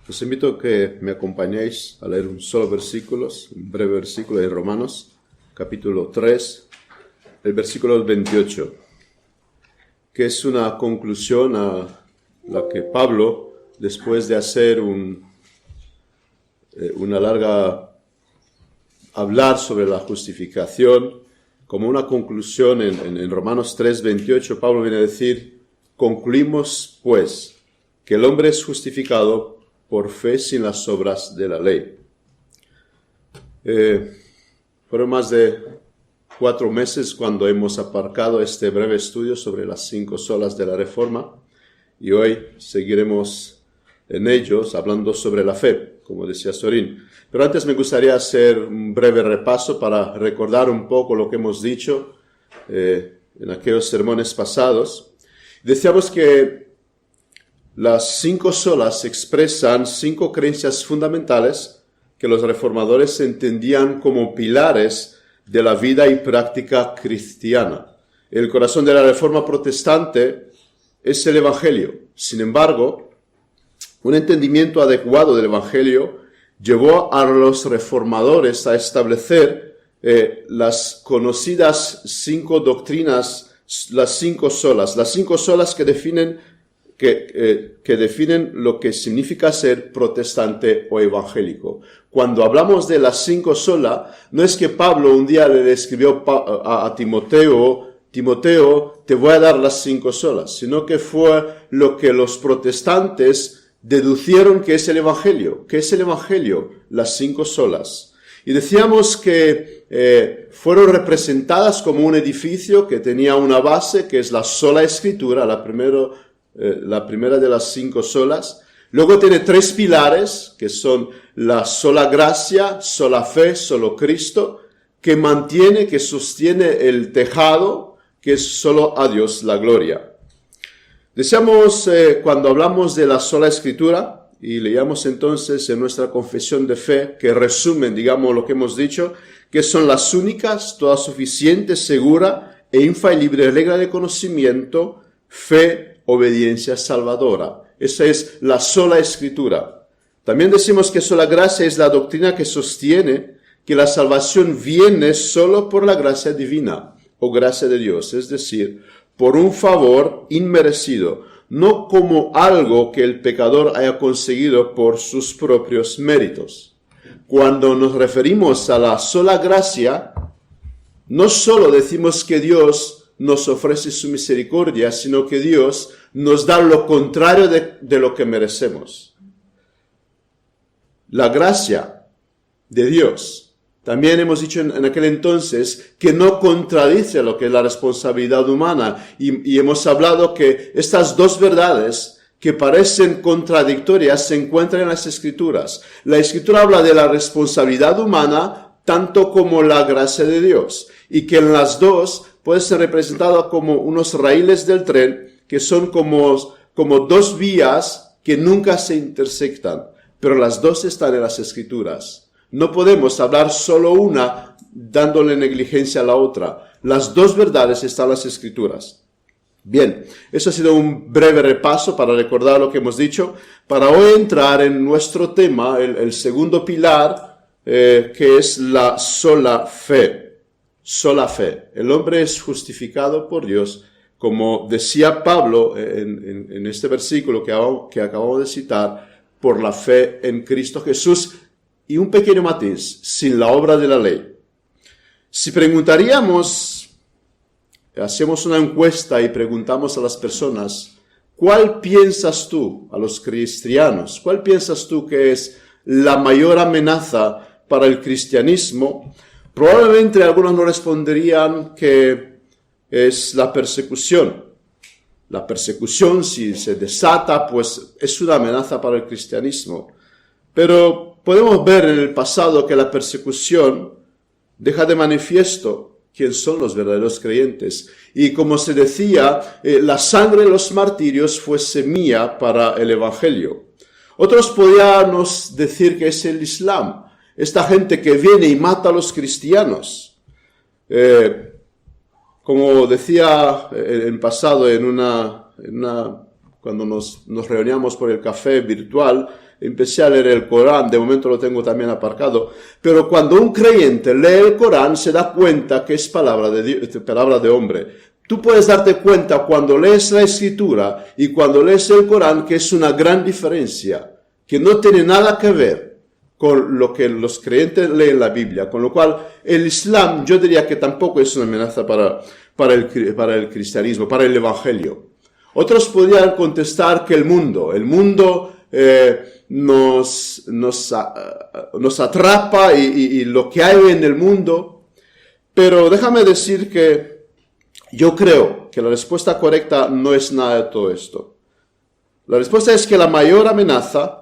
Os invito a que me acompañéis a leer un solo versículo, un breve versículo de Romanos, capítulo 3, el versículo 28, que es una conclusión a la que Pablo, después de hacer una larga hablar sobre la justificación, como una conclusión en Romanos 3, 28, Pablo viene a decir: concluimos pues que el hombre es justificado por fe sin las obras de la ley. Fueron más de 4 meses cuando hemos aparcado este breve estudio sobre las 5 solas de la Reforma, y hoy seguiremos en ellos hablando sobre la fe, como decía Sorín. Pero antes me gustaría hacer un breve repaso para recordar un poco lo que hemos dicho en aquellos sermones pasados. Decíamos que las 5 solas expresan 5 creencias fundamentales que los reformadores entendían como pilares de la vida y práctica cristiana. El corazón de la Reforma protestante es el Evangelio. Sin embargo, un entendimiento adecuado del Evangelio llevó a los reformadores a establecer las conocidas 5 doctrinas, las 5 solas que definen lo que significa ser protestante o evangélico. Cuando hablamos de las 5 solas, no es que Pablo un día le escribió a Timoteo, te voy a dar las 5 solas, sino que fue lo que los protestantes deducieron que es el Evangelio. ¿Qué es el Evangelio? Las 5 solas. Y decíamos que fueron representadas como un edificio que tenía una base, que es la sola Escritura, la primera de las 5 solas. Luego tiene 3 pilares, que son la sola gracia, sola fe, solo Cristo, que sostiene el tejado, que es solo a Dios la gloria. Decíamos, cuando hablamos de la sola Escritura, y leíamos entonces en nuestra confesión de fe, que resumen, digamos, lo que hemos dicho, que son las únicas, toda suficiente, segura e infalible regla de conocimiento, fe, obediencia salvadora. Esa es la sola Escritura. También decimos que sola gracia es la doctrina que sostiene que la salvación viene solo por la gracia divina o gracia de Dios, es decir, por un favor inmerecido, no como algo que el pecador haya conseguido por sus propios méritos. Cuando nos referimos a la sola gracia, no solo decimos que Dios nos ofrece su misericordia, sino que Dios nos da lo contrario de lo que merecemos. La gracia de Dios. También hemos dicho en aquel entonces que no contradice lo que es la responsabilidad humana, y hemos hablado que estas dos verdades que parecen contradictorias se encuentran en las Escrituras. La Escritura habla de la responsabilidad humana tanto como la gracia de Dios, y que en las dos puede ser representada como unos raíles del tren que son como 2 vías que nunca se intersectan, pero las dos están en las Escrituras. No podemos hablar solo una dándole negligencia a la otra. Las 2 verdades están en las Escrituras. Bien, eso ha sido un breve repaso para recordar lo que hemos dicho. Para hoy entrar en nuestro tema, el segundo pilar, que es la sola fe. Sola fe. El hombre es justificado por Dios, como decía Pablo en este versículo que acabamos de citar, por la fe en Cristo Jesús. Y un pequeño matiz, sin la obra de la ley. Si hacemos una encuesta y preguntamos a las personas, ¿cuál piensas tú, a los cristianos, cuál piensas tú que es la mayor amenaza para el cristianismo? Probablemente algunos nos responderían que es la persecución. La persecución, si se desata, pues es una amenaza para el cristianismo. Pero podemos ver en el pasado que la persecución deja de manifiesto quién son los verdaderos creyentes. Y como se decía, la sangre de los martirios fue semilla para el Evangelio. Otros podríamos decir que es el Islam. Esta gente que viene y mata a los cristianos. Como decía en pasado cuando nos reuníamos por el café virtual, empecé a leer el Corán, de momento lo tengo también aparcado, pero cuando un creyente lee el Corán se da cuenta que es palabra de Dios, palabra de hombre. Tú puedes darte cuenta cuando lees la Escritura y cuando lees el Corán que es una gran diferencia, que no tiene nada que ver con lo que los creyentes leen la Biblia, con lo cual el Islam yo diría que tampoco es una amenaza para el cristianismo, para el Evangelio. Otros podrían contestar que el mundo nos atrapa y lo que hay en el mundo, pero déjame decir que yo creo que la respuesta correcta no es nada de todo esto. La respuesta es que la mayor amenaza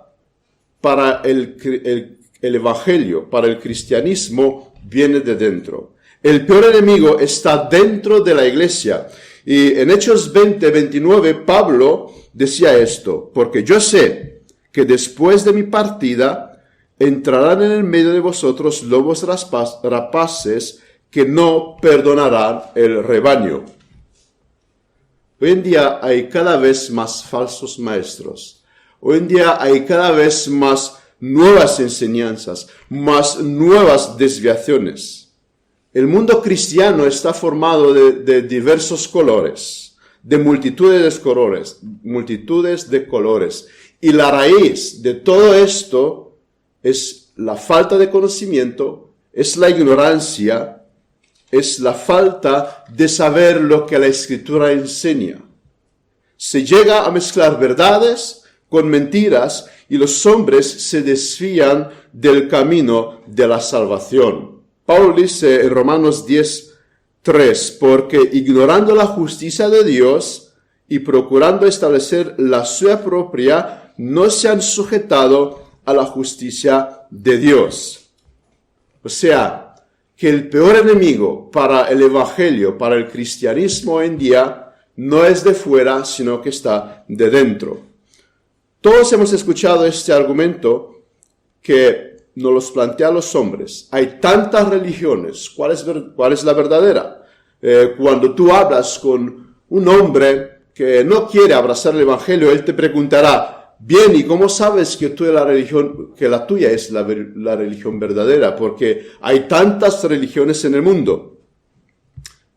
para el Evangelio, para el cristianismo, viene de dentro. El peor enemigo está dentro de la iglesia. Y en Hechos 20:29, Pablo decía esto: porque yo sé que después de mi partida entrarán en el medio de vosotros lobos rapaces que no perdonarán el rebaño. Hoy en día hay cada vez más falsos maestros. Hoy en día hay cada vez más nuevas enseñanzas, más nuevas desviaciones. El mundo cristiano está formado de diversos colores, de multitudes de colores. Y la raíz de todo esto es la falta de conocimiento, es la ignorancia, es la falta de saber lo que la Escritura enseña. Se llega a mezclar verdades con mentiras y los hombres se desvían del camino de la salvación. Pablo dice en Romanos 10:3, porque ignorando la justicia de Dios y procurando establecer la suya propia, no se han sujetado a la justicia de Dios. O sea, que el peor enemigo para el Evangelio, para el cristianismo hoy en día, no es de fuera, sino que está de dentro. Todos hemos escuchado este argumento que nos los plantean los hombres. Hay tantas religiones, ¿cuál es la verdadera? Cuando tú hablas con un hombre que no quiere abrazar el Evangelio, él te preguntará: bien, ¿y cómo sabes que la tuya es la religión verdadera? Porque hay tantas religiones en el mundo.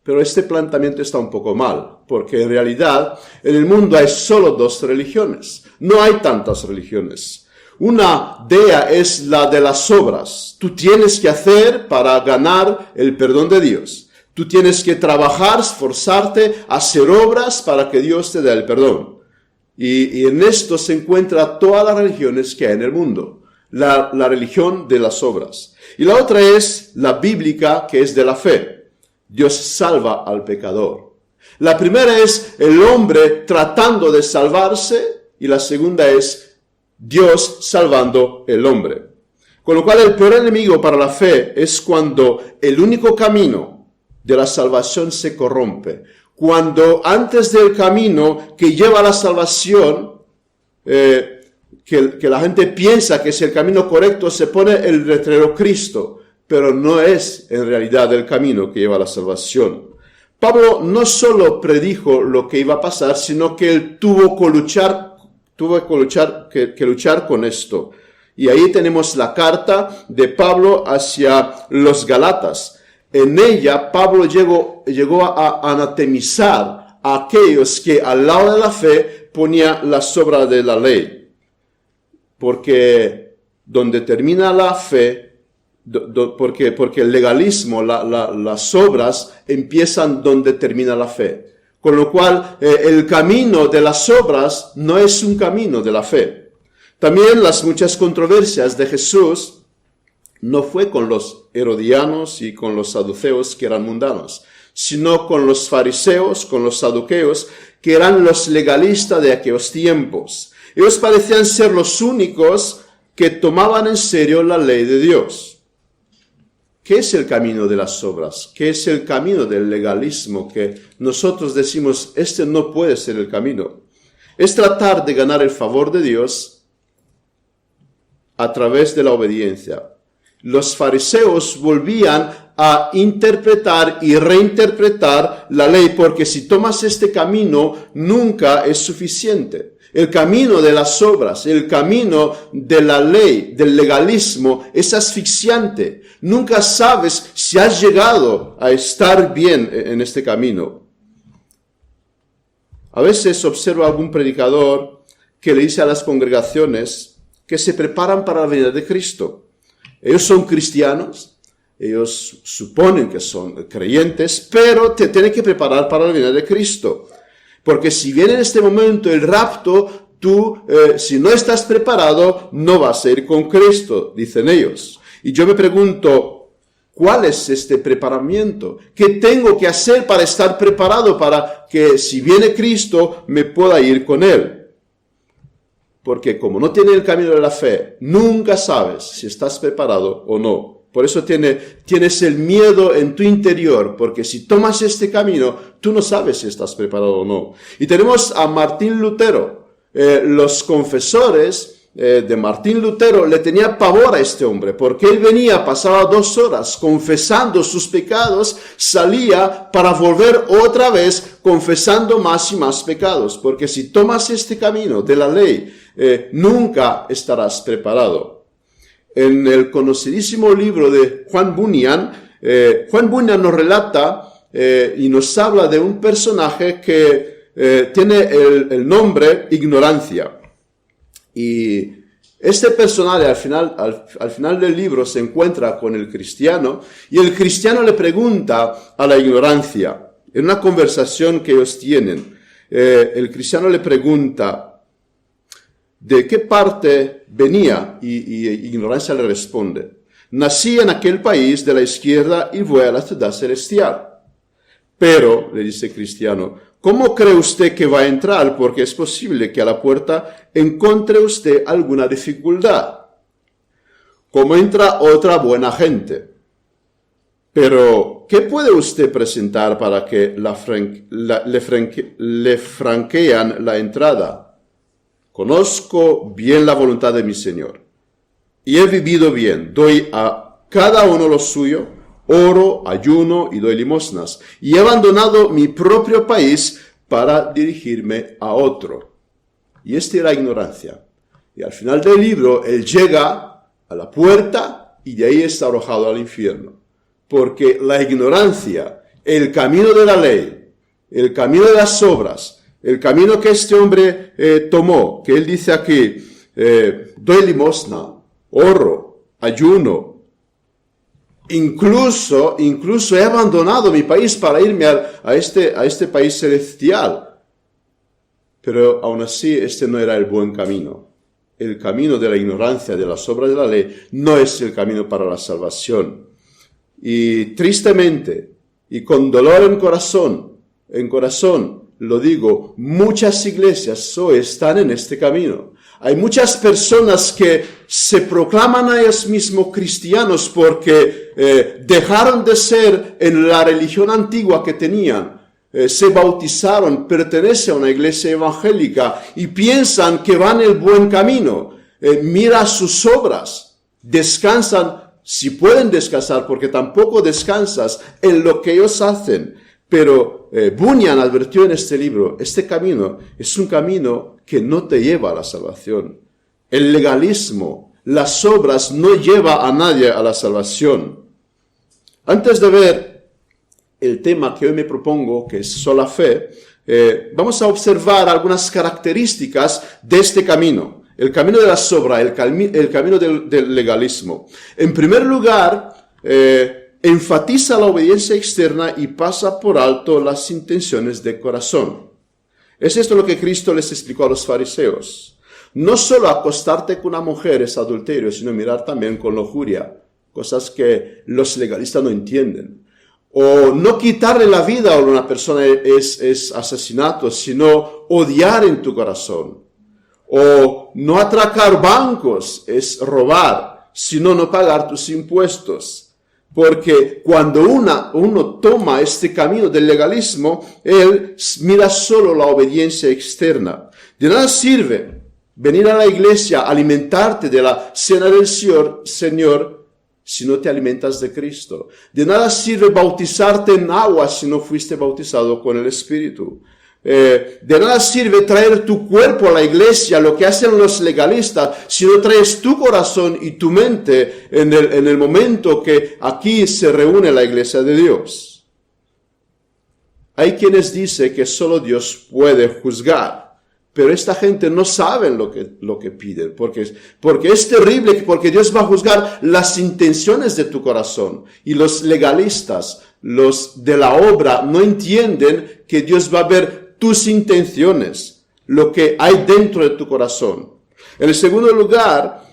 Pero este planteamiento está un poco mal, porque en realidad en el mundo hay solo 2 religiones. No hay tantas religiones. Una de ellas es la de las obras. Tú tienes que hacer para ganar el perdón de Dios. Tú tienes que trabajar, esforzarte, hacer obras para que Dios te dé el perdón. Y en esto se encuentra todas las religiones que hay en el mundo. La religión de las obras. Y la otra es la bíblica, que es de la fe. Dios salva al pecador. La primera es el hombre tratando de salvarse y la segunda es Dios salvando el hombre. Con lo cual el peor enemigo para la fe es cuando el único camino de la salvación se corrompe. Cuando antes del camino que lleva a la salvación, que la gente piensa que es el camino correcto, se pone el letrero Cristo, pero no es en realidad el camino que lleva a la salvación. Pablo no solo predijo lo que iba a pasar, sino que él tuvo que luchar con esto. Y ahí tenemos la carta de Pablo hacia los Galatas. En ella, Pablo llegó a anatemizar a aquellos que al lado de la fe ponían la obras de la ley. Porque donde termina la fe, porque el legalismo, las obras empiezan donde termina la fe. Con lo cual, el camino de las obras no es un camino de la fe. También las muchas controversias de Jesús no fue con los herodianos y con los saduceos que eran mundanos, sino con los fariseos, con los saduceos, que eran los legalistas de aquellos tiempos. Ellos parecían ser los únicos que tomaban en serio la ley de Dios. ¿Qué es el camino de las obras? ¿Qué es el camino del legalismo? Que nosotros decimos, este no puede ser el camino. Es tratar de ganar el favor de Dios a través de la obediencia. Los fariseos volvían a interpretar y reinterpretar la ley, porque si tomas este camino, nunca es suficiente. El camino de las obras, el camino de la ley, del legalismo, es asfixiante. Nunca sabes si has llegado a estar bien en este camino. A veces observo a algún predicador que le dice a las congregaciones que se preparan para la venida de Cristo. Ellos son cristianos, ellos suponen que son creyentes, pero te tienen que preparar para la venida de Cristo. Porque si viene en este momento el rapto, tú, si no estás preparado, no vas a ir con Cristo, dicen ellos. Y yo me pregunto, ¿cuál es este preparamiento? ¿Qué tengo que hacer para estar preparado para que si viene Cristo me pueda ir con Él? Porque como no tiene el camino de la fe, nunca sabes si estás preparado o no. Por eso tienes el miedo en tu interior, porque si tomas este camino, tú no sabes si estás preparado o no. Y tenemos a Martín Lutero. Los confesores de Martín Lutero le tenía pavor a este hombre, porque él venía, pasaba 2 horas confesando sus pecados, salía para volver otra vez confesando más y más pecados, porque si tomas este camino de la ley, nunca estarás preparado. En el conocidísimo libro de Juan Bunyan nos relata y nos habla de un personaje que tiene el nombre Ignorancia. Y este personaje al final del libro se encuentra con el cristiano y el cristiano le pregunta a la Ignorancia, en una conversación que ellos tienen, el cristiano le pregunta, ¿de qué parte venía? Y Ignorancia le responde, nací en aquel país de la izquierda y voy a la ciudad celestial. Pero, le dice el cristiano, ¿cómo cree usted que va a entrar? Porque es posible que a la puerta encuentre usted alguna dificultad. ¿Cómo entra otra buena gente? Pero, ¿qué puede usted presentar para que le franquean la entrada? Conozco bien la voluntad de mi Señor, y he vivido bien, doy a cada uno lo suyo, oro, ayuno y doy limosnas, y he abandonado mi propio país para dirigirme a otro. Y esta era Ignorancia. Y al final del libro, él llega a la puerta y de ahí está arrojado al infierno. Porque la ignorancia, el camino de la ley, el camino de las obras, el camino que este hombre tomó, que él dice aquí, doy limosna, oro, ayuno, incluso he abandonado mi país para irme a este país celestial. Pero aún así, este no era el buen camino. El camino de la ignorancia, de las obras de la ley, no es el camino para la salvación. Y tristemente, y con dolor en corazón, lo digo, muchas iglesias hoy están en este camino. Hay muchas personas que se proclaman a ellos mismos cristianos porque dejaron de ser en la religión antigua que tenían. Se bautizaron, pertenecen a una iglesia evangélica y piensan que van el buen camino. Mira sus obras, descansan, si pueden descansar, porque tampoco descansas en lo que ellos hacen. Pero Bunyan advirtió en este libro, este camino es un camino que no te lleva a la salvación. El legalismo, las obras no lleva a nadie a la salvación. Antes de ver el tema que hoy me propongo, que es sola fe, vamos a observar algunas características de este camino. El camino de las obras, el camino del legalismo. En primer lugar, enfatiza la obediencia externa y pasa por alto las intenciones de corazón. Es esto lo que Cristo les explicó a los fariseos. No solo acostarte con una mujer es adulterio, sino mirar también con lujuria, cosas que los legalistas no entienden. O no quitarle la vida a una persona es asesinato, sino odiar en tu corazón. O no atracar bancos es robar, sino no pagar tus impuestos. Porque cuando uno toma este camino del legalismo, él mira solo la obediencia externa. De nada sirve venir a la iglesia, alimentarte de la cena del Señor, si no te alimentas de Cristo. De nada sirve bautizarte en agua si no fuiste bautizado con el Espíritu. De nada sirve traer tu cuerpo a la iglesia, lo que hacen los legalistas, si no traes tu corazón y tu mente en el momento que aquí se reúne la iglesia de Dios. Hay quienes dicen que solo Dios puede juzgar, pero esta gente no sabe lo que piden, porque es terrible, porque Dios va a juzgar las intenciones de tu corazón. Y los legalistas, los de la obra, no entienden que Dios va a ver tus intenciones, lo que hay dentro de tu corazón. En el segundo lugar,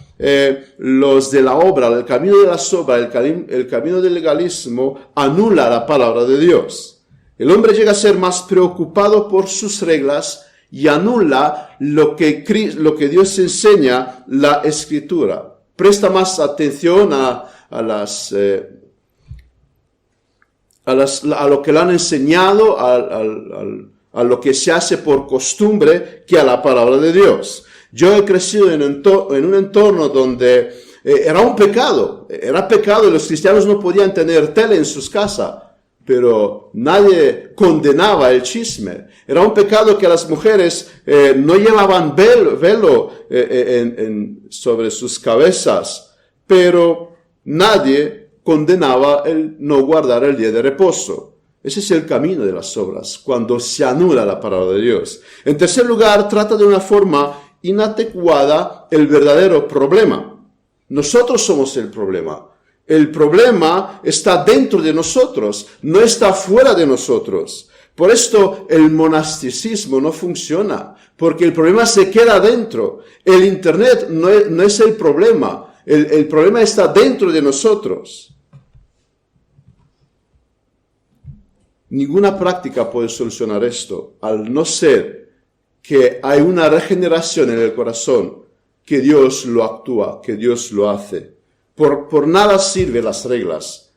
los de la obra, el camino de la obra, el camino del legalismo, anula la palabra de Dios. El hombre llega a ser más preocupado por sus reglas y anula lo que Dios enseña, la Escritura. Presta más atención a lo que le han enseñado, a lo que se hace por costumbre, que a la palabra de Dios. Yo he crecido en un entorno donde era un pecado, y los cristianos no podían tener tele en sus casas, pero nadie condenaba el chisme. Era un pecado que las mujeres no llevaban velo sobre sus cabezas, pero nadie condenaba el no guardar el día de reposo. Ese es el camino de las obras, cuando se anula la palabra de Dios. En tercer lugar, trata de una forma inadecuada el verdadero problema. Nosotros somos el problema. El problema está dentro de nosotros, no está fuera de nosotros. Por esto el monasticismo no funciona, porque el problema se queda dentro. El Internet no es el problema, el problema está dentro de nosotros. Ninguna práctica puede solucionar esto, al no ser que hay una regeneración en el corazón, que Dios lo actúa, que Dios lo hace. Por nada sirven las reglas,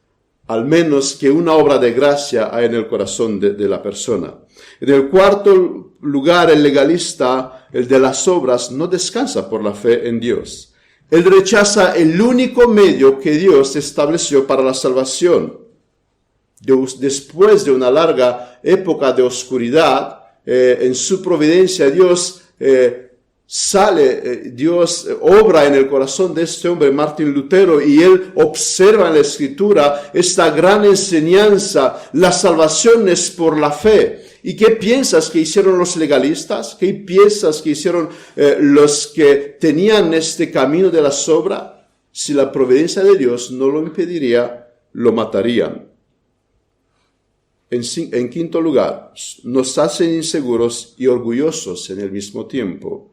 al menos que una obra de gracia hay en el corazón de la persona. En el cuarto lugar, el legalista, el de las obras, no descansa por la fe en Dios. Él rechaza el único medio que Dios estableció para la salvación. Después de una larga época de oscuridad, en su providencia Dios Dios obra en el corazón de este hombre, Martín Lutero, y él observa en la Escritura esta gran enseñanza: la salvación es por la fe. ¿Y qué piensas que hicieron los legalistas? ¿Qué piensas que hicieron los que tenían este camino de la obras? Si la providencia de Dios no lo impediría, lo matarían. En quinto lugar, nos hacen inseguros y orgullosos en el mismo tiempo.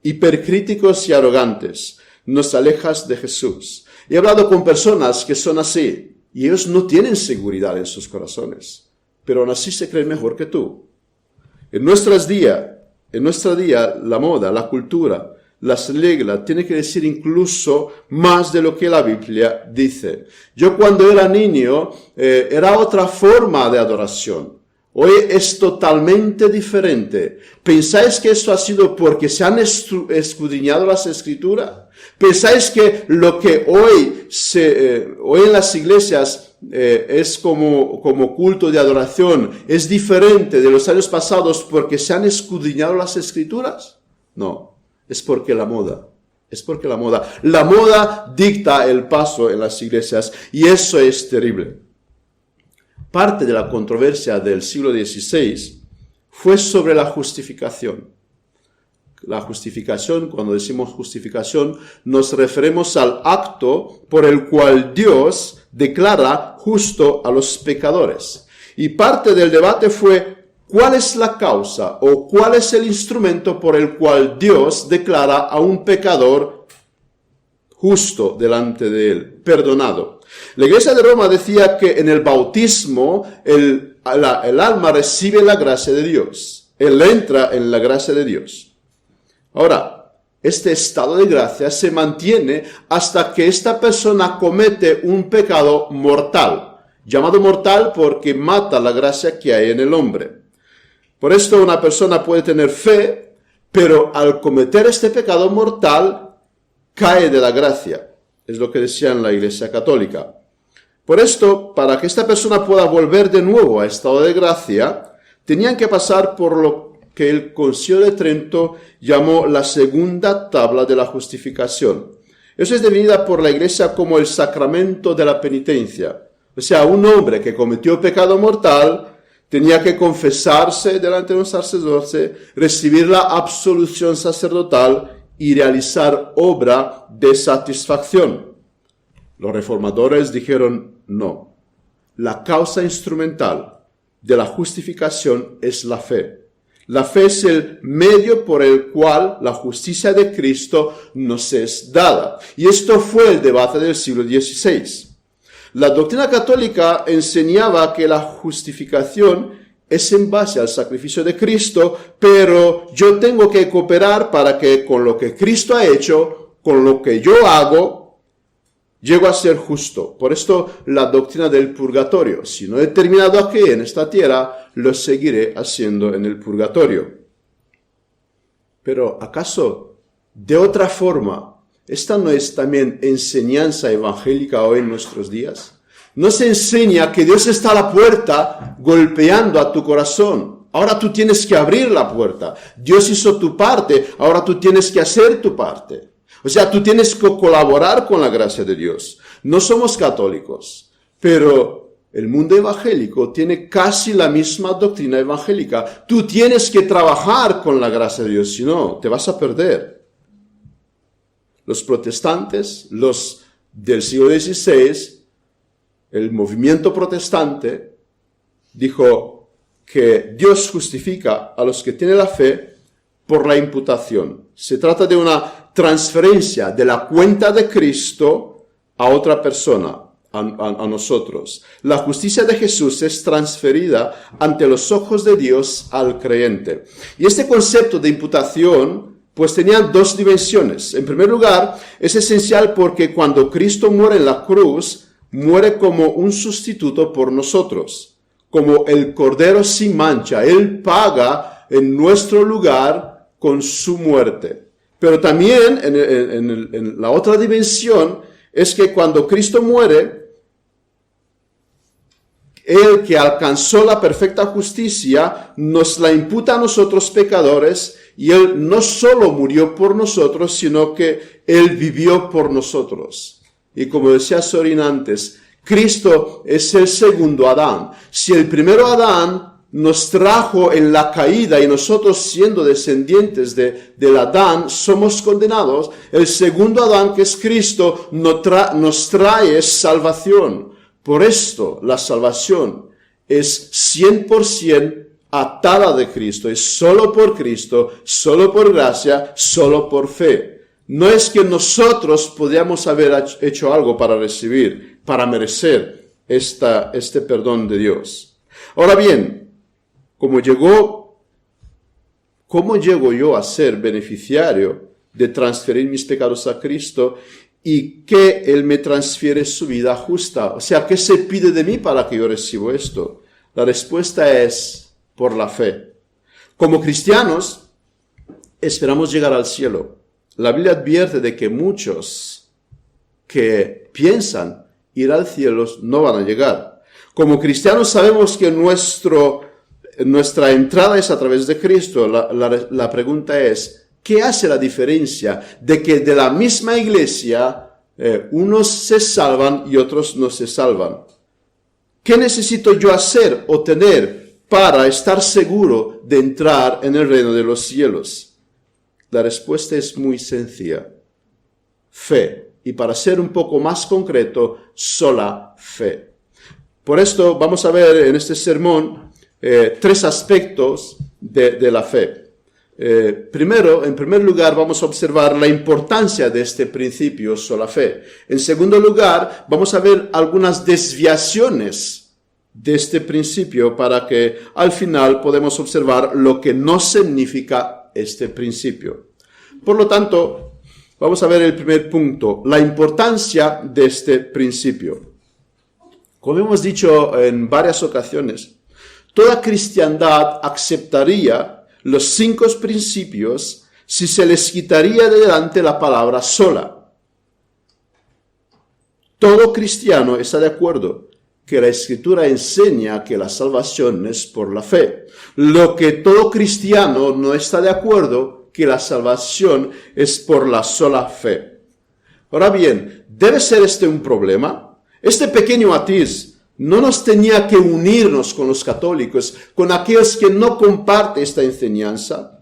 Hipercríticos y arrogantes. Nos alejas de Jesús. He hablado con personas que son así, y ellos no tienen seguridad en sus corazones, pero aún así se creen mejor que tú. En nuestro día, la moda, la cultura, las reglas, tiene que decir incluso más de lo que la Biblia dice. Yo cuando era niño, era otra forma de adoración. Hoy es totalmente diferente. ¿Pensáis que esto ha sido porque se han escudriñado las Escrituras? ¿Pensáis que lo que hoy en las iglesias es como culto de adoración es diferente de los años pasados porque se han escudriñado las Escrituras? No. Es porque la moda. La moda dicta el paso en las iglesias, y eso es terrible. Parte de la controversia del siglo XVI fue sobre la justificación. La justificación, cuando decimos justificación, nos referimos al acto por el cual Dios declara justo a los pecadores. Y parte del debate fue: ¿cuál es la causa o cuál es el instrumento por el cual Dios declara a un pecador justo delante de él, perdonado? La Iglesia de Roma decía que en el bautismo el alma recibe la gracia de Dios. Él entra en la gracia de Dios. Ahora, este estado de gracia se mantiene hasta que esta persona comete un pecado mortal, llamado mortal porque mata la gracia que hay en el hombre. Por esto una persona puede tener fe, pero al cometer este pecado mortal, cae de la gracia. Es lo que decía en la Iglesia Católica. Por esto, para que esta persona pueda volver de nuevo a estado de gracia, tenían que pasar por lo que el Concilio de Trento llamó la segunda tabla de la justificación. Eso es definida por la Iglesia como el sacramento de la penitencia. O sea, un hombre que cometió pecado mortal tenía que confesarse delante de un sacerdote, recibir la absolución sacerdotal y realizar obra de satisfacción. Los reformadores dijeron no. La causa instrumental de la justificación es la fe. La fe es el medio por el cual la justicia de Cristo nos es dada. Y esto fue el debate del siglo XVI. La doctrina católica enseñaba que la justificación es en base al sacrificio de Cristo, pero yo tengo que cooperar para que con lo que Cristo ha hecho, con lo que yo hago, llego a ser justo. Por esto la doctrina del purgatorio. Si no he terminado aquí en esta tierra, lo seguiré haciendo en el purgatorio. Pero ¿acaso de otra forma esta no es también enseñanza evangélica hoy en nuestros días? No se enseña que Dios está a la puerta golpeando a tu corazón. Ahora tú tienes que abrir la puerta. Dios hizo tu parte, ahora tú tienes que hacer tu parte. O sea, tú tienes que colaborar con la gracia de Dios. No somos católicos, pero el mundo evangélico tiene casi la misma doctrina evangélica. Tú tienes que trabajar con la gracia de Dios, si no, te vas a perder. Los protestantes, los del siglo XVI, el movimiento protestante, dijo que Dios justifica a los que tienen la fe por la imputación. Se trata de una transferencia de la cuenta de Cristo a otra persona, a nosotros. La justicia de Jesús es transferida ante los ojos de Dios al creyente. Y este concepto de imputación pues tenían dos dimensiones. En primer lugar, es esencial porque cuando Cristo muere en la cruz, muere como un sustituto por nosotros, como el Cordero sin mancha. Él paga en nuestro lugar con su muerte. Pero también en la otra dimensión es que cuando Cristo muere, Él que alcanzó la perfecta justicia, nos la imputa a nosotros pecadores, y Él no solo murió por nosotros, sino que Él vivió por nosotros. Y como decía Sorin antes, Cristo es el segundo Adán. Si el primero Adán nos trajo en la caída y nosotros siendo descendientes del Adán somos condenados, el segundo Adán, que es Cristo, nos trae salvación. Por esto la salvación es 100% atada de Cristo, es solo por Cristo, solo por gracia, solo por fe. No es que nosotros podamos haber hecho algo para recibir, para merecer este perdón de Dios. Ahora bien, ¿cómo llego yo a ser beneficiario de transferir mis pecados a Cristo y que Él me transfiere su vida justa? O sea, ¿qué se pide de mí para que yo reciba esto? La respuesta es por la fe. Como cristianos, esperamos llegar al cielo. La Biblia advierte de que muchos que piensan ir al cielo no van a llegar. Como cristianos sabemos que nuestra entrada es a través de Cristo. La pregunta es, ¿qué hace la diferencia de que de la misma iglesia unos se salvan y otros no se salvan? ¿Qué necesito yo hacer o tener para estar seguro de entrar en el reino de los cielos? La respuesta es muy sencilla. Fe. Y para ser un poco más concreto, sola fe. Por esto vamos a ver en este sermón tres aspectos de la fe. En primer lugar, vamos a observar la importancia de este principio sola fe. En segundo lugar, vamos a ver algunas desviaciones de este principio para que al final podamos observar lo que no significa este principio. Por lo tanto, vamos a ver el primer punto, la importancia de este principio. Como hemos dicho en varias ocasiones, toda cristiandad aceptaría los 5 principios si se les quitaría de delante la palabra sola. Todo cristiano está de acuerdo que la Escritura enseña que la salvación es por la fe. Lo que todo cristiano no está de acuerdo, que la salvación es por la sola fe. Ahora bien, ¿debe ser este un problema? Este pequeño matiz no nos tenía que unirnos con los católicos, con aquellos que no comparten esta enseñanza.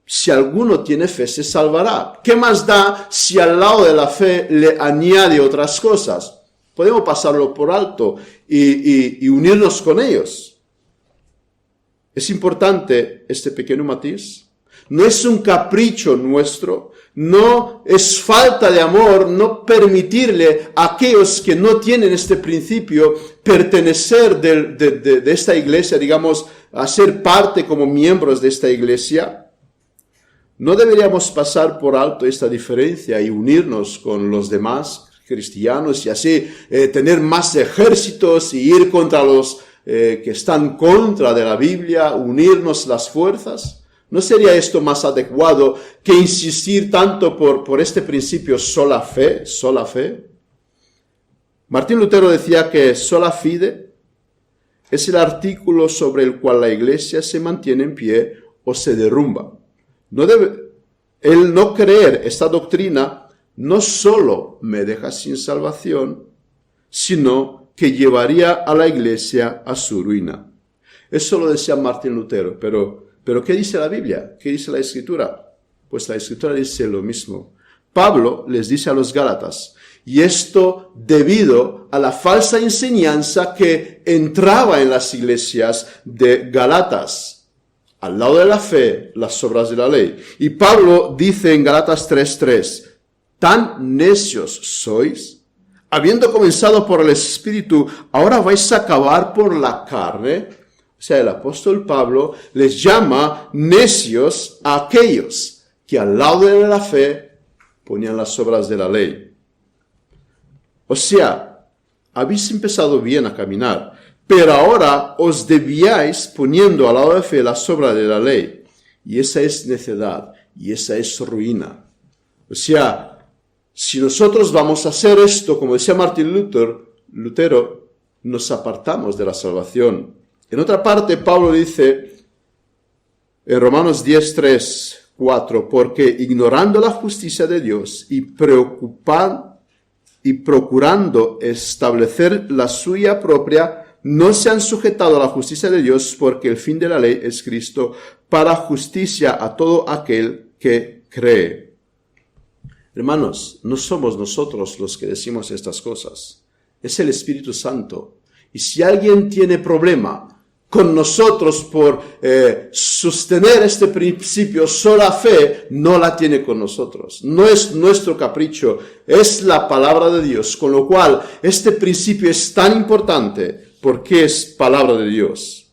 Si alguno tiene fe, se salvará. ¿Qué más da si al lado de la fe le añade otras cosas? Podemos pasarlo por alto y unirnos con ellos. Es importante este pequeño matiz. No es un capricho nuestro, no es falta de amor no permitirle a aquellos que no tienen este principio pertenecer de esta iglesia, digamos, a ser parte como miembros de esta iglesia. No deberíamos pasar por alto esta diferencia y unirnos con los demás cristianos y así tener más ejércitos y ir contra los que están contra de la Biblia, unirnos las fuerzas. ¿No sería esto más adecuado que insistir tanto por este principio sola fe, sola fe? Martín Lutero decía que sola fide es el artículo sobre el cual la iglesia se mantiene en pie o se derrumba. El no creer esta doctrina no solo me deja sin salvación, sino que llevaría a la iglesia a su ruina. Eso lo decía Martín Lutero, pero ¿qué dice la Biblia? ¿Qué dice la Escritura? Pues la Escritura dice lo mismo. Pablo les dice a los Gálatas, y esto debido a la falsa enseñanza que entraba en las iglesias de Gálatas. Al lado de la fe, las obras de la ley. Y Pablo dice en Gálatas 3:3, ¿tan necios sois? Habiendo comenzado por el Espíritu, ¿ahora vais a acabar por la carne? O sea, el apóstol Pablo les llama necios a aquellos que al lado de la fe ponían las obras de la ley. O sea, habéis empezado bien a caminar, pero ahora os debíais poniendo al lado de la fe las obras de la ley. Y esa es necedad, y esa es ruina. O sea, si nosotros vamos a hacer esto, como decía Martín Lutero, nos apartamos de la salvación. En otra parte, Pablo dice, en Romanos 10:3-4, porque ignorando la justicia de Dios y procurando establecer la suya propia, no se han sujetado a la justicia de Dios, porque el fin de la ley es Cristo, para justicia a todo aquel que cree. Hermanos, no somos nosotros los que decimos estas cosas, es el Espíritu Santo. Y si alguien tiene problema con nosotros por sostener este principio, sola fe, no la tiene con nosotros. No es nuestro capricho, es la palabra de Dios, con lo cual este principio es tan importante porque es palabra de Dios.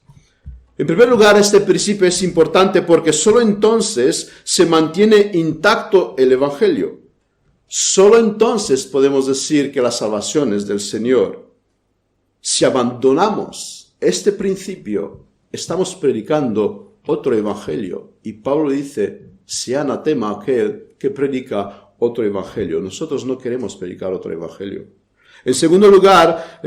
En primer lugar, este principio es importante porque solo entonces se mantiene intacto el Evangelio. Solo entonces podemos decir que la salvación es del Señor. Si abandonamos este principio, estamos predicando otro evangelio. Y Pablo dice, sea anatema aquel que predica otro evangelio. Nosotros no queremos predicar otro evangelio. En segundo lugar,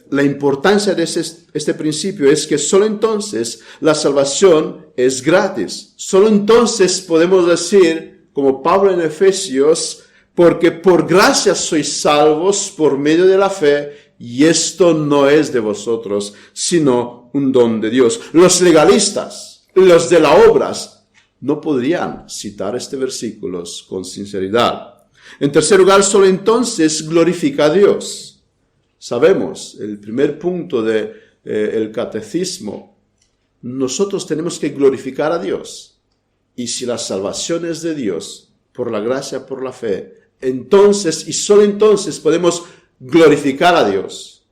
la importancia de este principio es que solo entonces la salvación es gratis. Solo entonces podemos decir, como Pablo en Efesios, porque por gracia sois salvos por medio de la fe, y esto no es de vosotros, sino un don de Dios. Los legalistas, los de las obras, no podrían citar este versículo con sinceridad. En tercer lugar, solo entonces glorifica a Dios. Sabemos, el primer punto del catecismo, nosotros tenemos que glorificar a Dios. Y si la salvación es de Dios, por la gracia, por la fe, entonces y solo entonces podemos glorificar a Dios.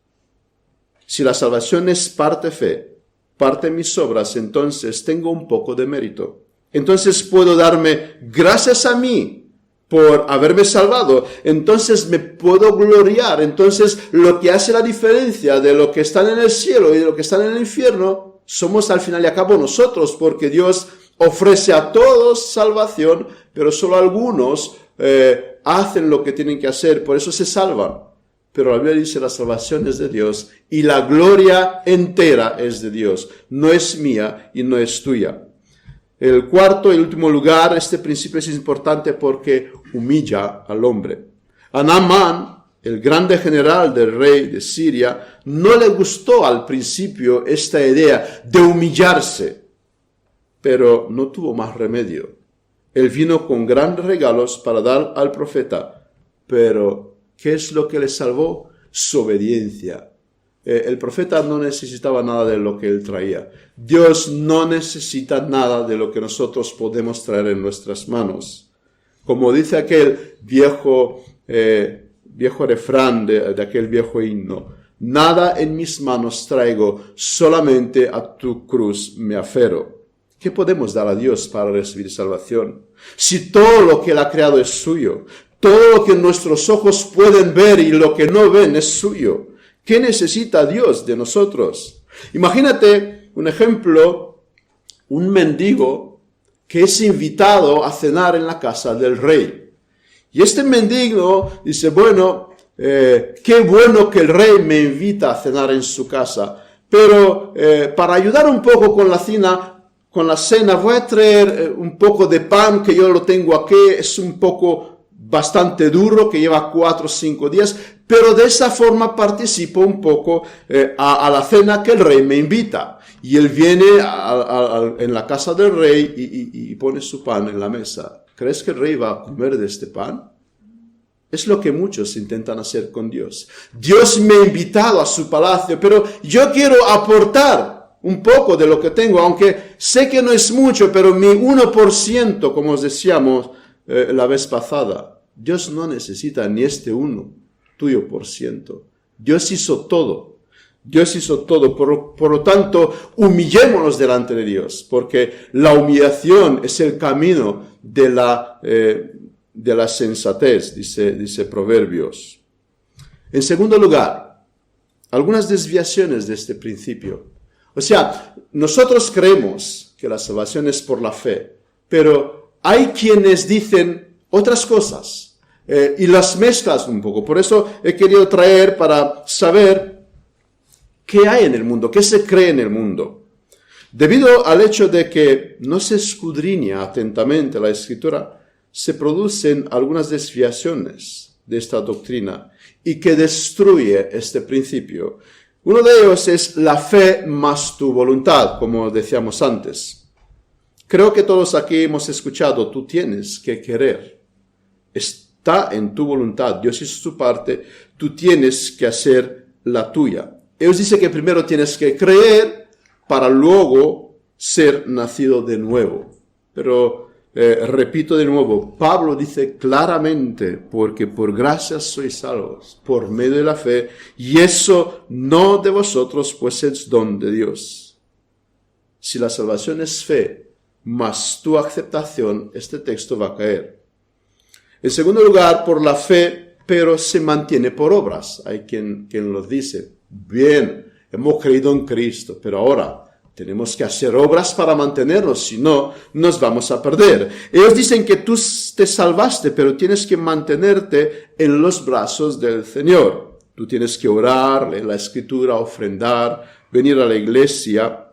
Si la salvación es parte fe, parte mis obras, entonces tengo un poco de mérito. Entonces puedo darme gracias a mí por haberme salvado. Entonces me puedo gloriar. Entonces lo que hace la diferencia de lo que están en el cielo y de lo que están en el infierno, somos al final y al cabo nosotros, porque Dios ofrece a todos salvación, pero solo algunos hacen lo que tienen que hacer, por eso se salvan. pero la Biblia dice la salvación es de Dios y la gloria entera es de Dios. No es mía y no es tuya. El cuarto y último lugar, este principio es importante porque humilla al hombre. A Naamán, el grande general del rey de Siria, no le gustó al principio esta idea de humillarse, pero no tuvo más remedio. Él vino con grandes regalos para dar al profeta, pero ¿qué es lo que le salvó? Su obediencia. El profeta no necesitaba nada de lo que él traía. Dios no necesita nada de lo que nosotros podemos traer en nuestras manos. Como dice aquel viejo refrán de aquel viejo himno, nada en mis manos traigo, solamente a tu cruz me afero. ¿Qué podemos dar a Dios para recibir salvación? Si todo lo que Él ha creado es suyo, todo lo que nuestros ojos pueden ver y lo que no ven es suyo. ¿Qué necesita Dios de nosotros? Imagínate un ejemplo, un mendigo que es invitado a cenar en la casa del rey. Y este mendigo dice, bueno, qué bueno que el rey me invita a cenar en su casa, pero para ayudar un poco con la cena, voy a traer un poco de pan que yo lo tengo aquí, es un poco bastante duro, que lleva 4 o 5 días, pero de esa forma participo un poco a la cena que el rey me invita. Y él viene en la casa del rey y pone su pan en la mesa. ¿Crees que el rey va a comer de este pan? Es lo que muchos intentan hacer con Dios. Dios me ha invitado a su palacio, pero yo quiero aportar un poco de lo que tengo, aunque sé que no es mucho, pero mi 1%, como os decíamos la vez pasada. Dios no necesita ni este 1 tuyo por ciento. Dios hizo todo. Dios hizo todo. Por lo tanto, humillémonos delante de Dios, porque la humillación es el camino de la sensatez, dice Proverbios. En segundo lugar, algunas desviaciones de este principio. O sea, nosotros creemos que la salvación es por la fe, pero hay quienes dicen otras cosas y las mezclas un poco. Por eso he querido traer para saber qué hay en el mundo, qué se cree en el mundo. Debido al hecho de que no se escudriña atentamente la Escritura, se producen algunas desviaciones de esta doctrina y que destruye este principio. Uno de ellos es la fe más tu voluntad, como decíamos antes. Creo que todos aquí hemos escuchado, tú tienes que querer. Está en tu voluntad, Dios hizo su parte, tú tienes que hacer la tuya. Ellos dicen que primero tienes que creer para luego ser nacido de nuevo. Pero repito de nuevo, Pablo dice claramente, porque por gracia sois salvos, por medio de la fe, y eso no de vosotros, pues es don de Dios. Si la salvación es fe, más tu aceptación, este texto va a caer. En segundo lugar, por la fe, pero se mantiene por obras. Hay quien lo dice. Bien, hemos creído en Cristo, pero ahora tenemos que hacer obras para mantenernos, si no, nos vamos a perder. Ellos dicen que tú te salvaste, pero tienes que mantenerte en los brazos del Señor. Tú tienes que orar, leer la Escritura, ofrendar, venir a la iglesia.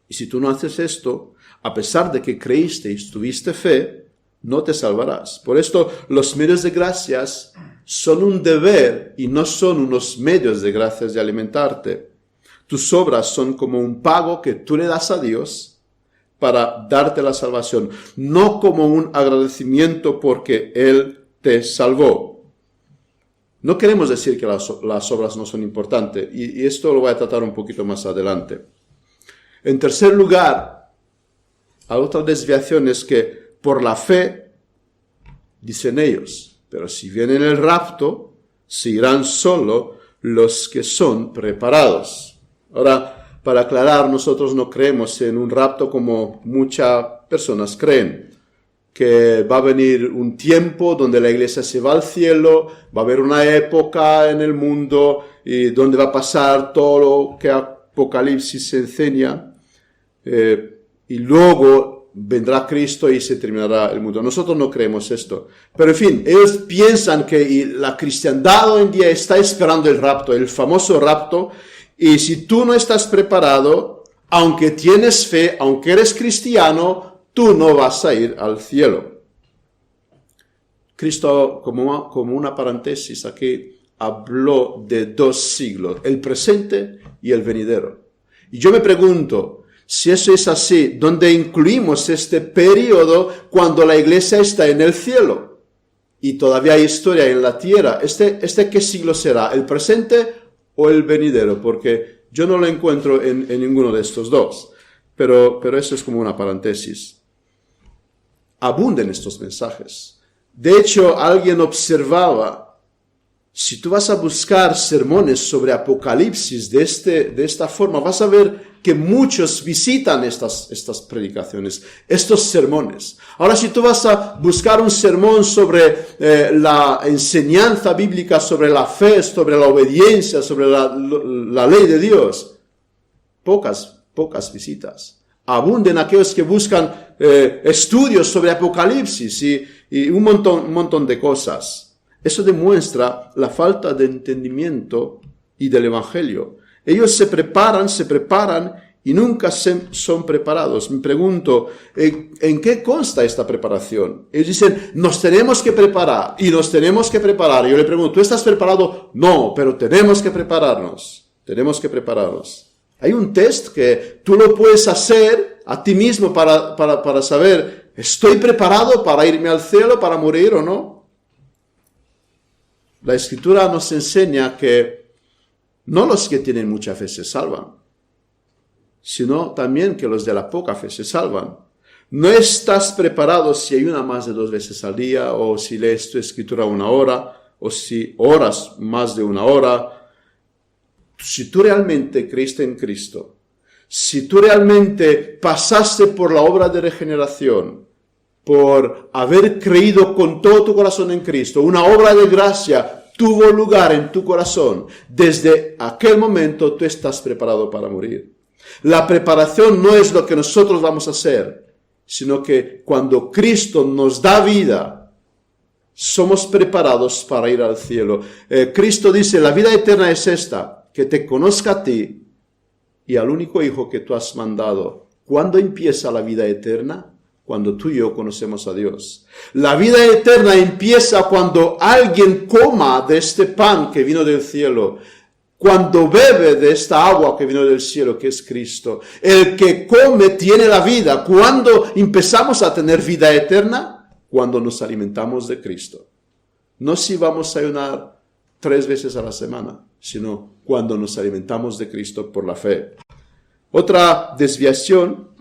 Y si tú no haces esto, a pesar de que creíste y tuviste fe, no te salvarás. Por esto, los medios de gracias son un deber y no son unos medios de gracias de alimentarte. Tus obras son como un pago que tú le das a Dios para darte la salvación, no como un agradecimiento porque Él te salvó. No queremos decir que las obras no son importantes, y esto lo voy a tratar un poquito más adelante. En tercer lugar, hay otra desviación, es que por la fe, dicen ellos, pero si viene el rapto, se irán solo los que son preparados. Ahora, para aclarar, nosotros no creemos en un rapto como muchas personas creen, que va a venir un tiempo donde la iglesia se va al cielo, va a haber una época en el mundo y donde va a pasar todo lo que Apocalipsis enseña, y luego vendrá Cristo y se terminará el mundo. Nosotros no creemos esto. Pero en fin, ellos piensan que la cristiandad hoy en día está esperando el rapto, el famoso rapto, y si tú no estás preparado, aunque tienes fe, aunque eres cristiano, tú no vas a ir al cielo. Cristo, como una paréntesis aquí, habló de 2 siglos, el presente y el venidero. Y yo me pregunto, si eso es así, ¿dónde incluimos este periodo cuando la iglesia está en el cielo? Y todavía hay historia en la tierra. ¿Este qué siglo será? ¿El presente o el venidero? Porque yo no lo encuentro en ninguno de estos dos. Pero eso es como una paréntesis. Abunden estos mensajes. De hecho, alguien observaba, si tú vas a buscar sermones sobre Apocalipsis de esta forma, vas a ver que muchos visitan estas predicaciones, estos sermones. Ahora, si tú vas a buscar un sermón sobre la enseñanza bíblica, sobre la fe, sobre la obediencia, sobre la ley de Dios, pocas visitas. Abunden aquellos que buscan estudios sobre Apocalipsis y un montón de cosas. Eso demuestra la falta de entendimiento y del Evangelio. Ellos se preparan y nunca son preparados. Me pregunto, ¿en qué consta esta preparación? Ellos dicen, nos tenemos que preparar y nos tenemos que preparar. Yo le pregunto, ¿tú estás preparado? No, pero tenemos que prepararnos. Tenemos que prepararnos. Hay un test que tú lo puedes hacer a ti mismo para saber, ¿estoy preparado para irme al cielo, para morir o no? La Escritura nos enseña que no los que tienen mucha fe se salvan, sino también que los de la poca fe se salvan. No estás preparado si ayunas más de 2 veces al día, o si lees tu Escritura 1 hora, o si oras más de 1 hora. Si tú realmente creíste en Cristo, si tú realmente pasaste por la obra de regeneración, por haber creído con todo tu corazón en Cristo, una obra de gracia tuvo lugar en tu corazón, desde aquel momento tú estás preparado para morir. La preparación no es lo que nosotros vamos a hacer, sino que cuando Cristo nos da vida, somos preparados para ir al cielo. Cristo dice, la vida eterna es esta, que te conozca a ti y al único Hijo que tú has mandado. ¿Cuándo empieza la vida eterna? Cuando tú y yo conocemos a Dios. La vida eterna empieza cuando alguien coma de este pan que vino del cielo, cuando bebe de esta agua que vino del cielo, que es Cristo. El que come tiene la vida. ¿Cuándo empezamos a tener vida eterna? Cuando nos alimentamos de Cristo. No si vamos a ayunar 3 veces a la semana, sino cuando nos alimentamos de Cristo por la fe. Otra desviación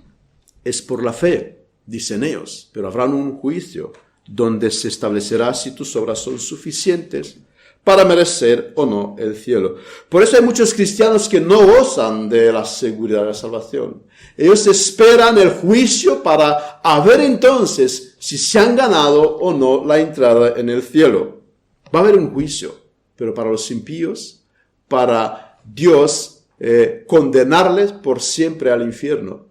es por la fe. Dicen ellos, pero habrá un juicio donde se establecerá si tus obras son suficientes para merecer o no el cielo. Por eso hay muchos cristianos que no gozan de la seguridad de la salvación. Ellos esperan el juicio para ver entonces si se han ganado o no la entrada en el cielo. Va a haber un juicio, pero para los impíos, para Dios condenarles por siempre al infierno.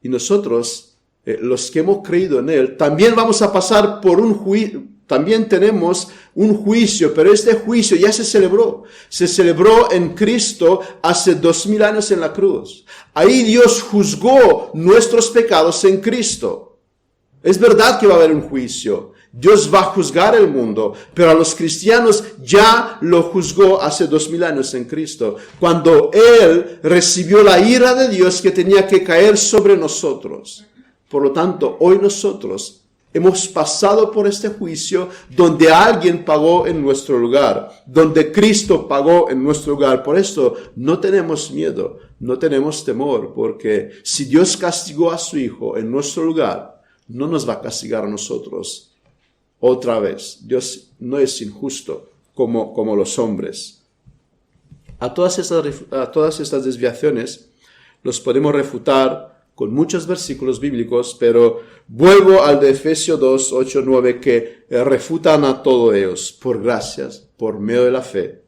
Y nosotros, los que hemos creído en Él, también vamos a pasar por un juicio, también tenemos un juicio, pero este juicio ya se celebró. Se celebró en Cristo hace 2000 años en la cruz. Ahí Dios juzgó nuestros pecados en Cristo. Es verdad que va a haber un juicio. Dios va a juzgar el mundo, pero a los cristianos ya lo juzgó hace 2000 años en Cristo, cuando Él recibió la ira de Dios que tenía que caer sobre nosotros. Por lo tanto, hoy nosotros hemos pasado por este juicio donde alguien pagó en nuestro lugar, donde Cristo pagó en nuestro lugar. Por esto no tenemos miedo, no tenemos temor, porque si Dios castigó a su Hijo en nuestro lugar, no nos va a castigar a nosotros otra vez. Dios no es injusto como los hombres. A todas estas desviaciones los podemos refutar con muchos versículos bíblicos, pero vuelvo al de Efesios 2, 8, 9, que refutan a todos ellos por gracias, por medio de la fe.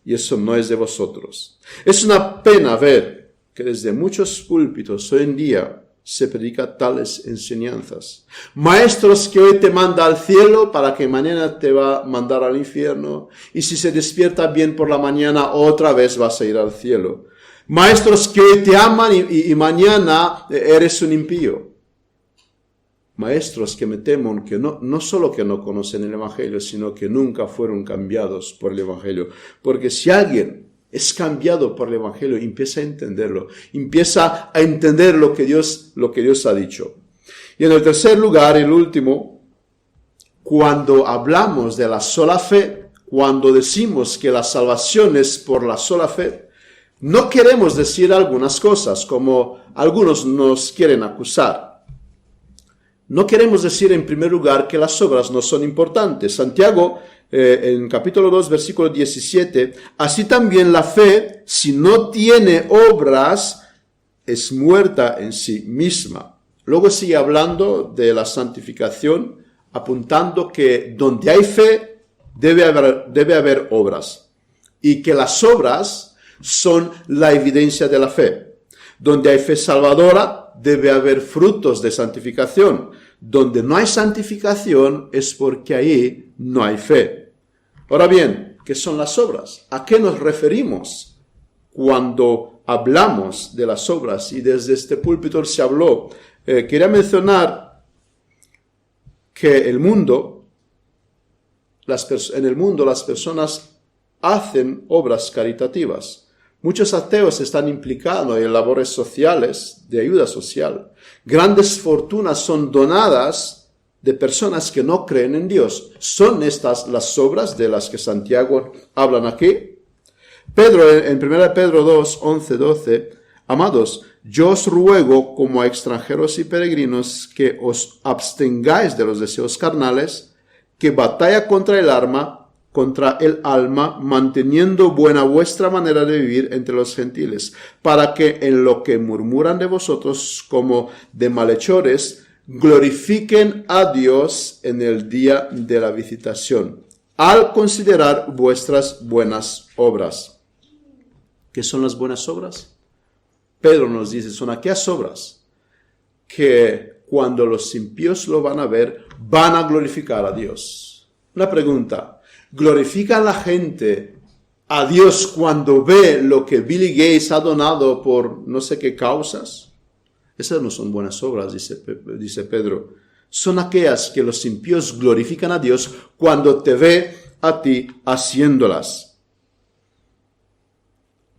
Y eso no es de vosotros. Es una pena ver que desde muchos púlpitos hoy en día se predica tales enseñanzas. Maestros que hoy te manda al cielo para que mañana te va a mandar al infierno. Y si se despierta bien por la mañana, otra vez vas a ir al cielo. Maestros que hoy te aman y mañana eres un impío. Maestros que me temo que no solo que no conocen el Evangelio, sino que nunca fueron cambiados por el Evangelio. Porque si alguien es cambiado por el Evangelio, empieza a entenderlo, empieza a entender lo que Dios ha dicho. Y en el tercer lugar, el último, cuando hablamos de la sola fe, cuando decimos que la salvación es por la sola fe, no queremos decir algunas cosas, como algunos nos quieren acusar. No queremos decir en primer lugar que las obras no son importantes. Santiago, en capítulo 2, versículo 17, así también la fe, si no tiene obras, es muerta en sí misma. Luego sigue hablando de la santificación, apuntando que donde hay fe, debe haber obras. Y que las obras son la evidencia de la fe. Donde hay fe salvadora, debe haber frutos de santificación. Donde no hay santificación es porque ahí no hay fe. Ahora bien, ¿qué son las obras? ¿A qué nos referimos cuando hablamos de las obras? Y desde este púlpito se habló. Quería mencionar que en el mundo las personas hacen obras caritativas. Muchos ateos están implicados en labores sociales, de ayuda social. Grandes fortunas son donadas de personas que no creen en Dios. ¿Son estas las obras de las que Santiago hablan aquí? Pedro, en 1 Pedro 2, 11, 12, amados, yo os ruego como a extranjeros y peregrinos que os abstengáis de los deseos carnales, que batalla contra el alma, manteniendo buena vuestra manera de vivir entre los gentiles, para que en lo que murmuran de vosotros como de malhechores, glorifiquen a Dios en el día de la visitación, al considerar vuestras buenas obras. ¿Qué son las buenas obras? Pedro nos dice, son aquellas obras que cuando los impíos lo van a ver, van a glorificar a Dios. Una pregunta, ¿glorifica la gente a Dios cuando ve lo que Billy Gates ha donado por no sé qué causas? Esas no son buenas obras, dice Pedro. Son aquellas que los impíos glorifican a Dios cuando te ve a ti haciéndolas.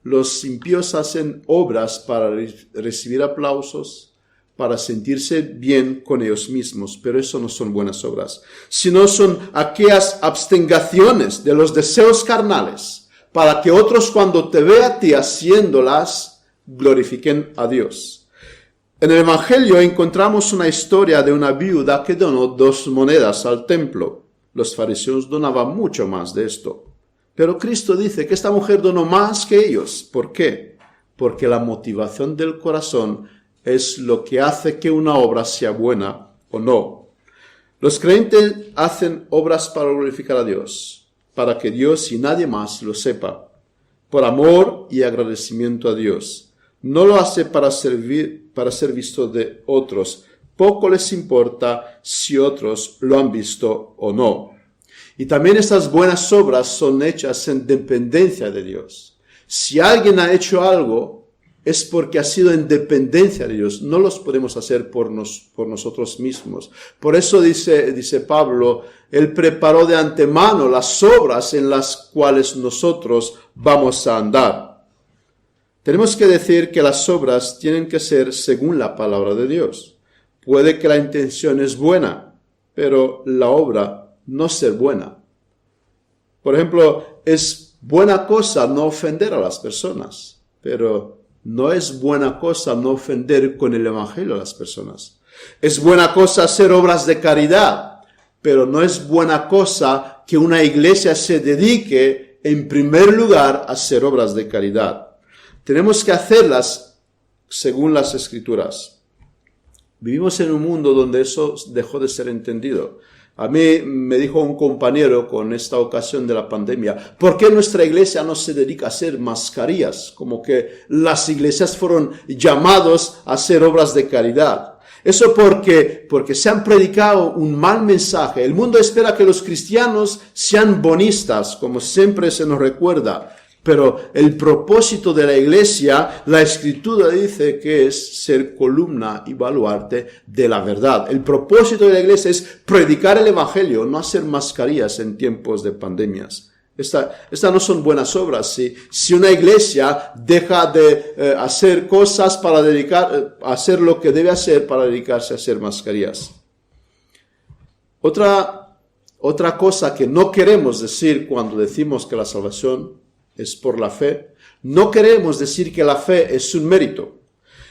Los impíos hacen obras para recibir aplausos, para sentirse bien con ellos mismos, pero eso no son buenas obras, sino son aquellas abstengaciones de los deseos carnales, para que otros cuando te vean a ti haciéndolas, glorifiquen a Dios. En el Evangelio encontramos una historia de una viuda que donó 2 monedas al templo. Los fariseos donaban mucho más de esto. Pero Cristo dice que esta mujer donó más que ellos. ¿Por qué? Porque la motivación del corazón es lo que hace que una obra sea buena o no. Los creyentes hacen obras para glorificar a Dios, para que Dios y nadie más lo sepa, por amor y agradecimiento a Dios. No lo hace para ser visto de otros. Poco les importa si otros lo han visto o no. Y también estas buenas obras son hechas en dependencia de Dios. Si alguien ha hecho algo, es porque ha sido en dependencia de Dios. No los podemos hacer por nosotros mismos. Por eso dice Pablo, Él preparó de antemano las obras en las cuales nosotros vamos a andar. Tenemos que decir que las obras tienen que ser según la palabra de Dios. Puede que la intención es buena, pero la obra no ser buena. Por ejemplo, es buena cosa no ofender a las personas, pero no es buena cosa no ofender con el Evangelio a las personas. Es buena cosa hacer obras de caridad, pero no es buena cosa que una iglesia se dedique en primer lugar a hacer obras de caridad. Tenemos que hacerlas según las Escrituras. Vivimos en un mundo donde eso dejó de ser entendido. A mí me dijo un compañero con esta ocasión de la pandemia, ¿por qué nuestra iglesia no se dedica a hacer mascarillas? Como que las iglesias fueron llamados a hacer obras de caridad. Eso porque se han predicado un mal mensaje. El mundo espera que los cristianos sean bonistas, como siempre se nos recuerda. Pero el propósito de la iglesia, la escritura dice que es ser columna y baluarte de la verdad. El propósito de la iglesia es predicar el evangelio, no hacer mascarillas en tiempos de pandemias. Estas no son buenas obras. Si una iglesia deja de hacer cosas para hacer lo que debe hacer para dedicarse a hacer mascarillas. Otra cosa que no queremos decir cuando decimos que la salvación es por la fe, no queremos decir que la fe es un mérito.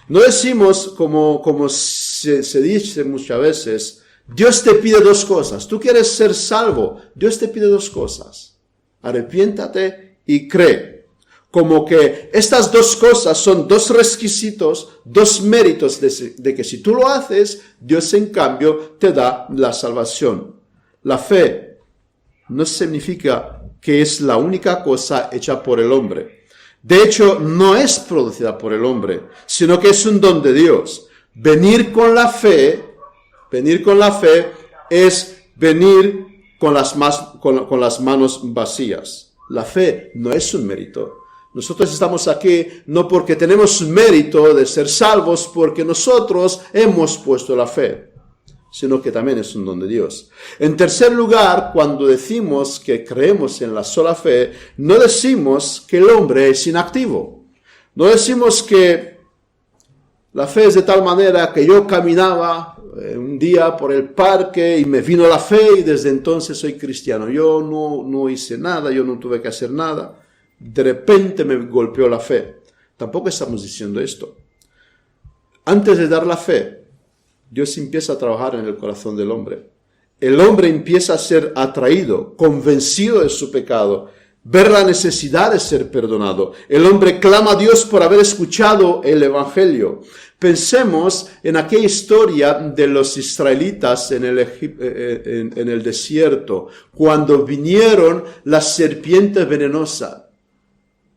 No decimos, como se dice muchas veces, Dios te pide dos cosas. Tú quieres ser salvo, Dios te pide dos cosas. Arrepiéntate y cree. Como que estas dos cosas son dos requisitos, dos méritos de que si tú lo haces, Dios en cambio te da la salvación. La fe no significa que es la única cosa hecha por el hombre. De hecho, no es producida por el hombre, sino que es un don de Dios. Venir con la fe es venir con las manos vacías. La fe no es un mérito. Nosotros estamos aquí no porque tenemos mérito de ser salvos, porque nosotros hemos puesto la fe, sino que también es un don de Dios. En tercer lugar, cuando decimos que creemos en la sola fe, no decimos que el hombre es inactivo. No decimos que la fe es de tal manera que yo caminaba un día por el parque y me vino la fe y desde entonces soy cristiano. Yo no hice nada, yo no tuve que hacer nada. De repente me golpeó la fe. Tampoco estamos diciendo esto. Antes de dar la fe, Dios empieza a trabajar en el corazón del hombre. El hombre empieza a ser atraído, convencido de su pecado, ver la necesidad de ser perdonado. El hombre clama a Dios por haber escuchado el evangelio. Pensemos en aquella historia de los israelitas en el desierto, cuando vinieron las serpientes venenosas.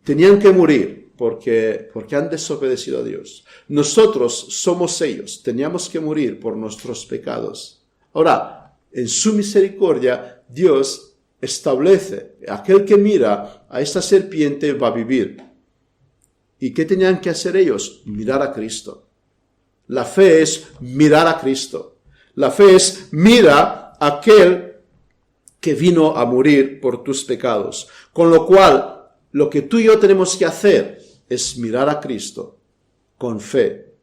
Tenían que morir porque han desobedecido a Dios. Nosotros somos ellos, teníamos que morir por nuestros pecados. Ahora, en su misericordia, Dios establece, aquel que mira a esta serpiente va a vivir. ¿Y qué tenían que hacer ellos? Mirar a Cristo. La fe es mirar a Cristo. La fe es mira a aquel que vino a morir por tus pecados. Con lo cual, lo que tú y yo tenemos que hacer es mirar a Cristo con fe.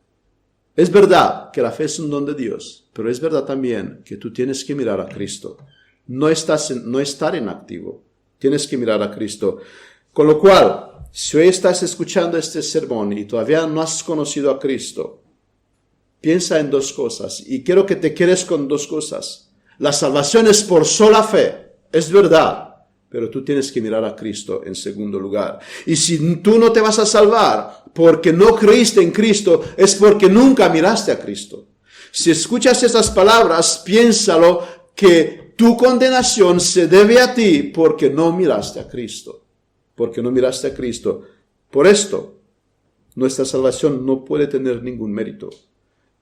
Es verdad que la fe es un don de Dios, pero es verdad también que tú tienes que mirar a Cristo. No estar inactivo. Tienes que mirar a Cristo. Con lo cual, si hoy estás escuchando este sermón y todavía no has conocido a Cristo, piensa en dos cosas y quiero que te quedes con dos cosas. La salvación es por sola fe, es verdad. Pero tú tienes que mirar a Cristo en segundo lugar. Y si tú no te vas a salvar porque no creíste en Cristo, es porque nunca miraste a Cristo. Si escuchas esas palabras, piénsalo que tu condenación se debe a ti porque no miraste a Cristo. Porque no miraste a Cristo. Por esto, nuestra salvación no puede tener ningún mérito.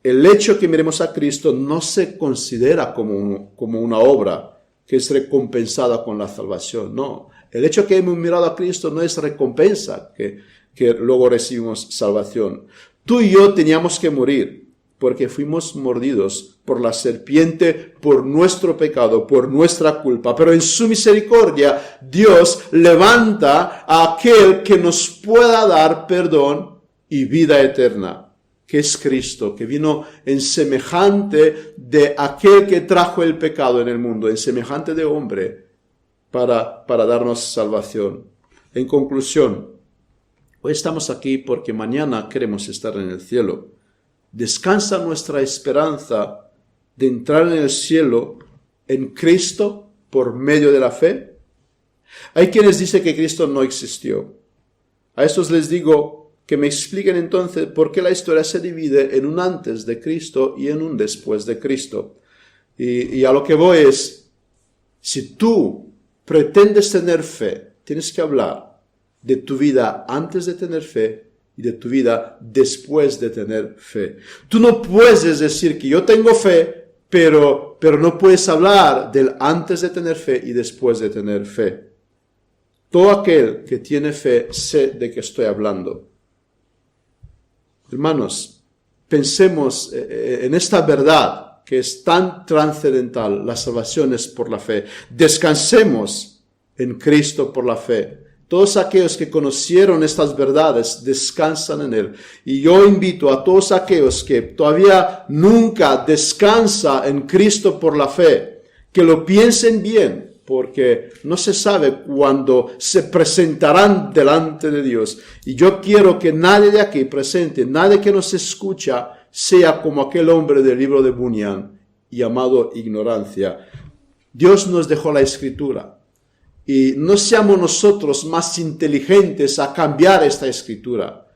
El hecho que miremos a Cristo no se considera como una obra que es recompensada con la salvación. No, el hecho que hemos mirado a Cristo no es recompensa que luego recibimos salvación. Tú y yo teníamos que morir porque fuimos mordidos por la serpiente, por nuestro pecado, por nuestra culpa. Pero en su misericordia, Dios levanta a aquel que nos pueda dar perdón y vida eterna, que es Cristo, que vino en semejante de aquel que trajo el pecado en el mundo, en semejante de hombre, para darnos salvación. En conclusión, hoy estamos aquí porque mañana queremos estar en el cielo. ¿Descansa nuestra esperanza de entrar en el cielo en Cristo por medio de la fe? Hay quienes dicen que Cristo no existió. A estos les digo que me expliquen entonces por qué la historia se divide en un antes de Cristo y en un después de Cristo. Y a lo que voy es, si tú pretendes tener fe, tienes que hablar de tu vida antes de tener fe y de tu vida después de tener fe. Tú no puedes decir que yo tengo fe, pero no puedes hablar del antes de tener fe y después de tener fe. Todo aquel que tiene fe sé de qué estoy hablando. Hermanos, pensemos en esta verdad que es tan trascendental. La salvación es por la fe. Descansemos en Cristo por la fe. Todos aquellos que conocieron estas verdades descansan en Él. Y yo invito a todos aquellos que todavía nunca descansan en Cristo por la fe, que lo piensen bien, porque no se sabe cuándo se presentarán delante de Dios. Y yo quiero que nadie de aquí presente, nadie que nos escucha, sea como aquel hombre del libro de Bunyan, llamado ignorancia. Dios nos dejó la Escritura. Y no seamos nosotros más inteligentes a cambiar esta Escritura.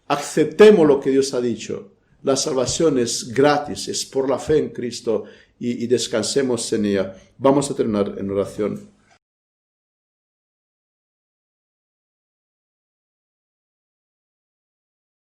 Aceptemos lo que Dios ha dicho. La salvación es gratis, es por la fe en Cristo y descansemos en ella. Vamos a terminar en oración.